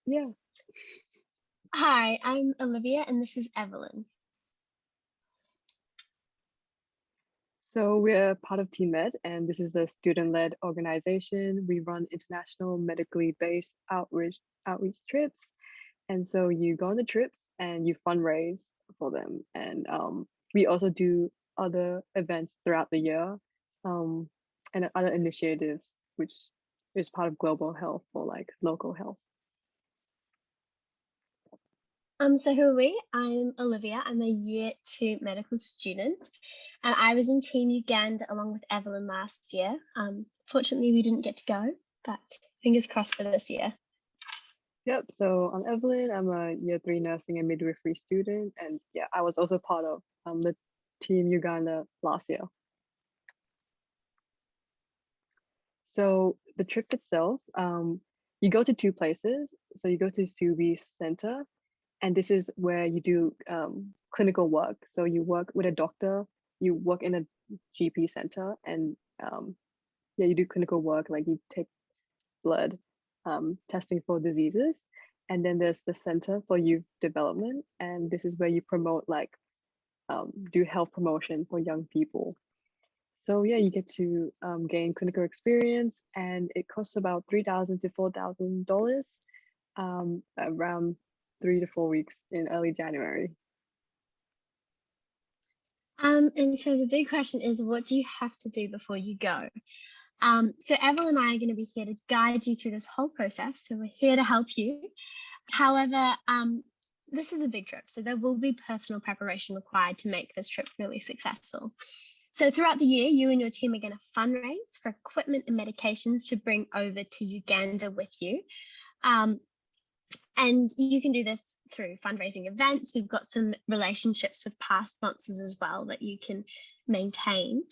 Yeah. Hi, I'm Olivia and this is Evelyn. So we're part of TeamMED, and this is a student-led organization. We run international medically based outreach trips. And so you go on the trips and you fundraise for them. And we also do other events throughout the year, um, and other initiatives, which is part of global health or like local health. So who are we? I'm Olivia. I'm a year 2 medical student and I was in Team Uganda along with Evelyn last year. Fortunately, we didn't get to go, but fingers crossed for this year. Yep. So I'm Evelyn. I'm a year 3 nursing and midwifery student, and yeah, I was also part of the Team Uganda last year. So the trip itself, you go to two places. So you go to Subie Center, and this is where you do clinical work. So you work with a doctor, you work in a GP center, and yeah, you do clinical work, like you take blood, testing for diseases. And then there's the Center for Youth Development, and this is where you promote like do health promotion for young people. So yeah, you get to gain clinical experience, and it costs about $3,000 to $4,000, around 3 to 4 weeks in early January. And so the big question is, what do you have to do before you go? So Evelyn and I are going to be here to guide you through this whole process. So we're here to help you. However, this is a big trip, so there will be personal preparation required to make this trip really successful. So throughout the year, you and your team are going to fundraise for equipment and medications to bring over to Uganda with you. And you can do this through fundraising events. We've got some relationships with past sponsors as well that you can maintain.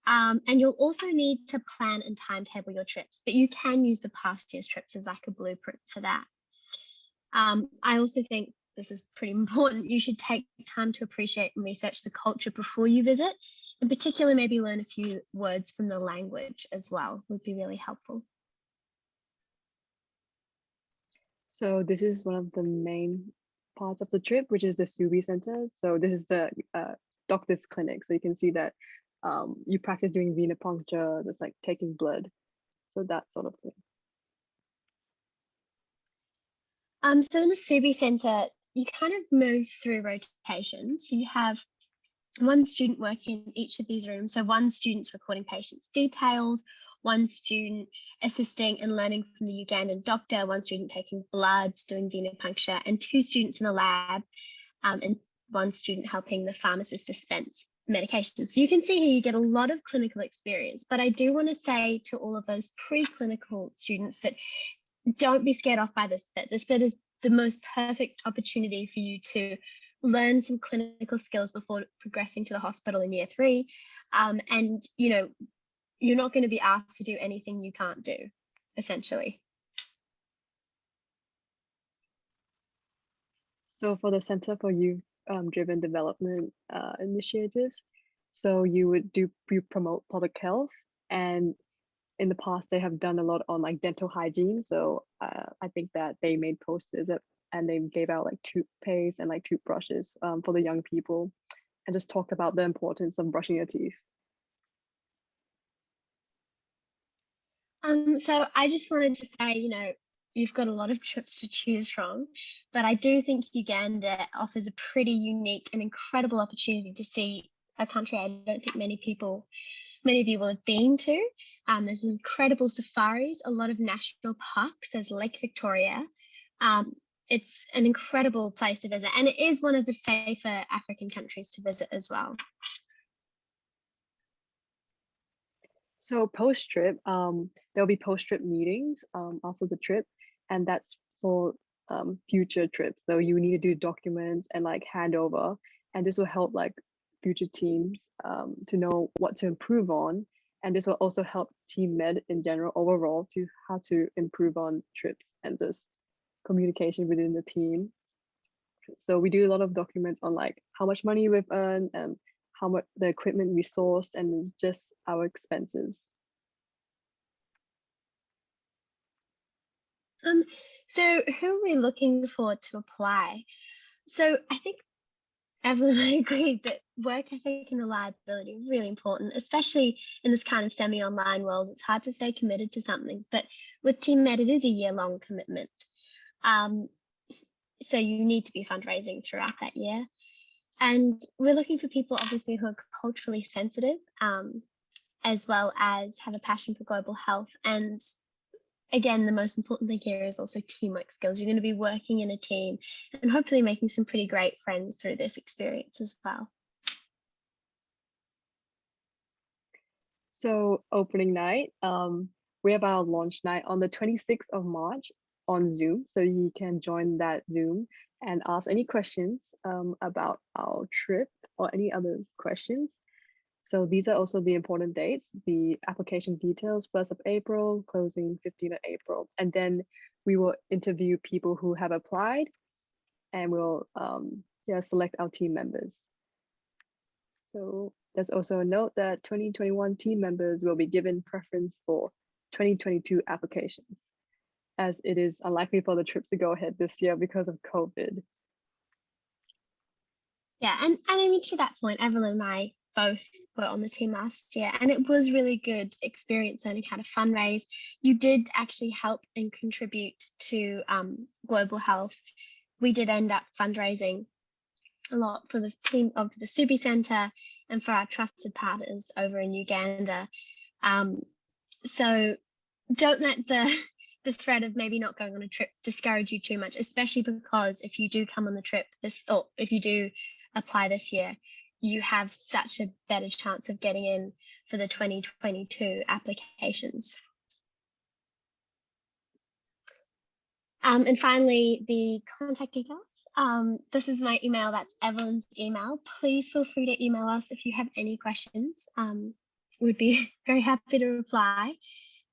And you'll also need to plan and timetable your trips, but you can use the past year's trips as like a blueprint for that. I also think this is pretty important. You should take time to appreciate and research the culture before you visit. In particular, maybe learn a few words from the language as well would be really helpful. So this is one of the main parts of the trip, which is the Subie Center. So this is the doctor's clinic. So you can see that you practice doing venipuncture, that's like taking blood. So that sort of thing. So in the Subie Center, you kind of move through rotations. So you have one student working in each of these rooms. So one student's recording patients' details, one student assisting and learning from the Ugandan doctor, one student taking blood, doing venipuncture, and two students in the lab, and one student helping the pharmacist dispense medications. So you can see here you get a lot of clinical experience, but I do want to say to all of those preclinical students that don't be scared off by this bit. This bit is the most perfect opportunity for you to learn some clinical skills before progressing to the hospital in year 3. And, you know, you're not going to be asked to do anything you can't do, essentially. So for the Center for Youth Driven Development initiatives, so you promote public health, and in the past they have done a lot on like dental hygiene. So I think that they made posters and they gave out like toothpaste and like toothbrushes for the young people, and just talked about the importance of brushing your teeth. So I just wanted to say, you know, you've got a lot of trips to choose from, but I do think Uganda offers a pretty unique and incredible opportunity to see a country I don't think many of you will have been to. There's incredible safaris, a lot of national parks. There's Lake Victoria. It's an incredible place to visit, and it is one of the safer African countries to visit as well. So post trip, there'll be post trip meetings after the trip, and that's for future trips. So you need to do documents and like handover, and this will help like future teams to know what to improve on, and this will also help TeamMED in general overall to how to improve on trips and just communication within the team. So we do a lot of documents on like how much money we've earned and how much the equipment we sourced and just our expenses. So who are we looking for to apply? So I think Evelyn and I agree that work ethic and reliability are really important, especially in this kind of semi-online world. It's hard to stay committed to something, but with TeamMED, it is a year-long commitment. Um, so you need to be fundraising throughout that year. And we're looking for people, obviously, who are culturally sensitive, as well as have a passion for global health. And again, the most important thing here is also teamwork skills. You're going to be working in a team and hopefully making some pretty great friends through this experience as well. So opening night, we have our launch night on the 26th of March on Zoom. So you can join that Zoom and ask any questions about our trip or any other questions. So these are also the important dates. The application details, 1st of April, closing 15th of April. And then we will interview people who have applied and we'll select our team members. So there's also a note that 2021 team members will be given preference for 2022 applications, as it is unlikely for the trips to go ahead this year because of COVID. Yeah, and I mean, to that point, Evelyn and I both were on the team last year, and it was really good experience learning how to fundraise. You did actually help and contribute to global health. We did end up fundraising a lot for the team of the Subie Center and for our trusted partners over in Uganda. So don't let the threat of maybe not going on a trip discourage you too much, especially because if you do come on the trip or if you do apply this year, you have such a better chance of getting in for the 2022 applications. And finally, the contact details. This is my email, that's Evelyn's email. Please feel free to email us if you have any questions. We'd be very happy to reply.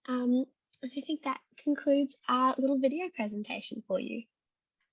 And I think that concludes our little video presentation for you.